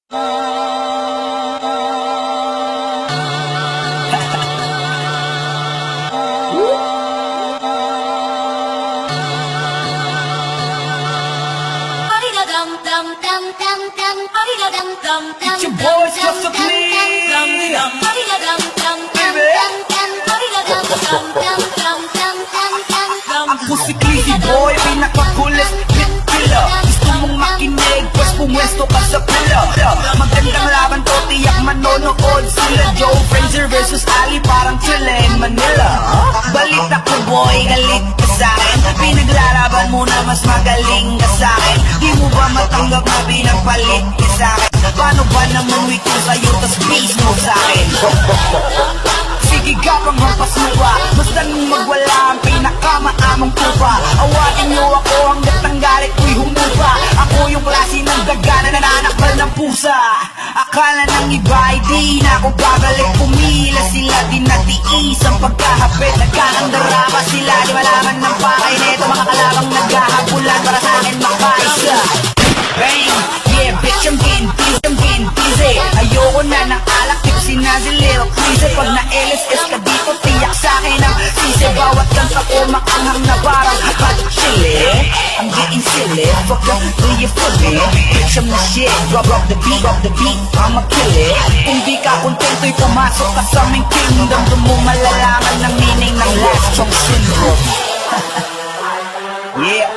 It's your boys, Just Ang si Cliffy Boy, pinakakulit hit killer. Gusto mong makinig, pues pumwesto ka sa pula. Magandang laban to, tiyak manonood sila. Joe Frazier versus Ali, parang Chile in Manila. Balita ko boy, galit ka sa'kin. Pinaglalaban mo na mas magaling ka sa'kin. Di mo ba matanggap na pinagpalit ka sa'kin? Paano ba naman weak ko sa'yo, tas base mo sa'kin? Sige gapang hampas mo ba? Basta nung magwala ang pinakamaamong tupa. Awatin nyo ako hanggat ang galit ko'y humupa. Ako yung klase ng daga na nananakbal ng pusa. Akala ng iba ay di na ako gagalit. Pumila sila din natiis ang pagkahapit. Nagkakandara pa sila, di malaman ng pakay. Neto mga kalabang naghahabulan para sa akin makaisa. Bang! Yeah bitch, I'm getting busy. Ayoko na ng alak, tipsy na si Lil Crazy. Pag na-LSS ka dito, tiyak sa'kin ang sisi. Bawat kanta ko makanghang na parang hot chili. I'm getting silly, fuck up, do you feel me? Bitch, I'm the shit, drop the beat, I'ma kill it. Kung di ka kontento'y pumasok ka sa aming kingdom. Doon mo malalaman ng meaning ng last song syndrome. Yeah.